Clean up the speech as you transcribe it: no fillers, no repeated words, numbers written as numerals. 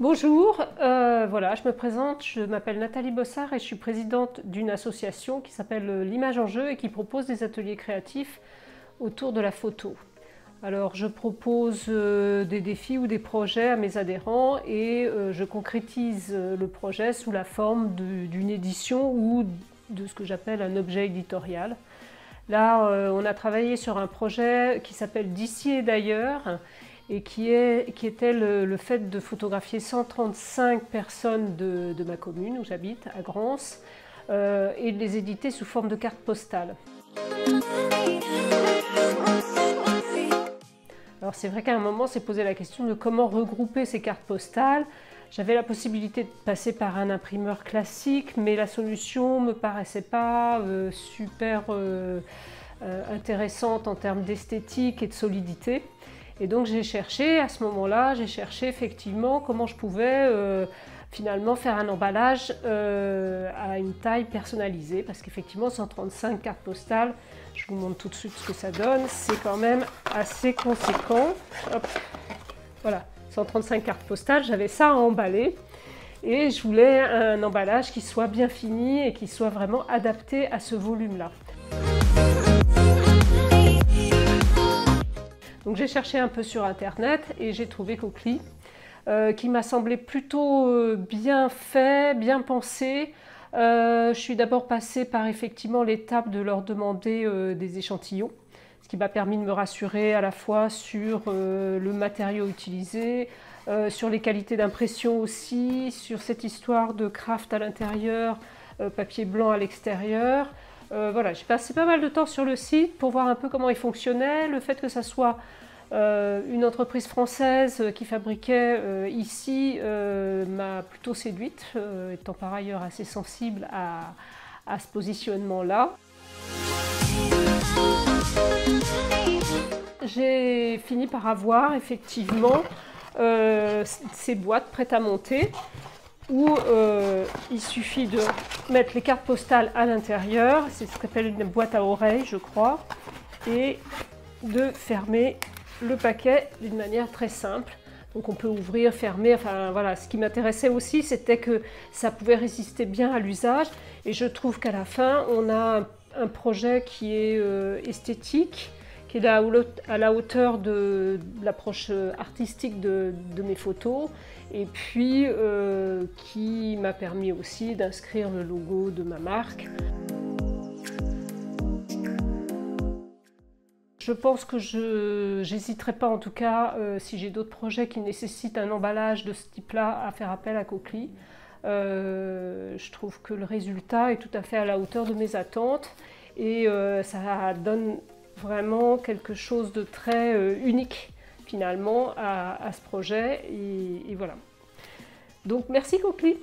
Bonjour, voilà, je me présente, je m'appelle Nathalie Bossard et je suis présidente d'une association qui s'appelle L'Image en Jeu et qui propose des ateliers créatifs autour de la photo. Alors je propose des défis ou des projets à mes adhérents et je concrétise le projet sous la forme d'une édition ou de ce que j'appelle un objet éditorial. Là, on a travaillé sur un projet qui s'appelle D'ici et d'ailleurs et qui était le fait de photographier 135 personnes de ma commune où j'habite, à Grance, et de les éditer sous forme de cartes postales. Alors c'est vrai qu'à un moment, s'est posé la question de comment regrouper ces cartes postales. J'avais la possibilité de passer par un imprimeur classique, mais la solution ne me paraissait pas super intéressante en termes d'esthétique et de solidité. Et donc j'ai cherché, à ce moment-là, effectivement comment je pouvais finalement faire un emballage à une taille personnalisée, parce qu'effectivement 135 cartes postales, je vous montre tout de suite ce que ça donne, c'est quand même assez conséquent. Hop. Voilà, 135 cartes postales, j'avais ça à emballer et je voulais un emballage qui soit bien fini et qui soit vraiment adapté à ce volume-là. Donc j'ai cherché un peu sur internet et j'ai trouvé Coquely qui m'a semblé plutôt bien fait, bien pensé. Je suis d'abord passée par effectivement l'étape de leur demander des échantillons, ce qui m'a permis de me rassurer à la fois sur le matériau utilisé, sur les qualités d'impression aussi, sur cette histoire de craft à l'intérieur, papier blanc à l'extérieur. Voilà, j'ai passé pas mal de temps sur le site pour voir un peu comment il fonctionnait, le fait que ça soit une entreprise française qui fabriquait ici m'a plutôt séduite, étant par ailleurs assez sensible à ce positionnement-là. J'ai fini par avoir effectivement ces boîtes prêtes à monter où il suffit de mettre les cartes postales à l'intérieur, c'est ce qu'on appelle une boîte à oreilles je crois, et de fermer le paquet d'une manière très simple. Donc on peut ouvrir, fermer, enfin voilà, ce qui m'intéressait aussi c'était que ça pouvait résister bien à l'usage et je trouve qu'à la fin on a un projet qui est esthétique, qui est à la hauteur de l'approche artistique de mes photos et puis qui m'a permis aussi d'inscrire le logo de ma marque. Je pense que je n'hésiterai pas en tout cas, si j'ai d'autres projets qui nécessitent un emballage de ce type-là, à faire appel à Coquely. Je trouve que le résultat est tout à fait à la hauteur de mes attentes et ça donne vraiment quelque chose de très unique finalement à ce projet et voilà. Donc merci Coquely.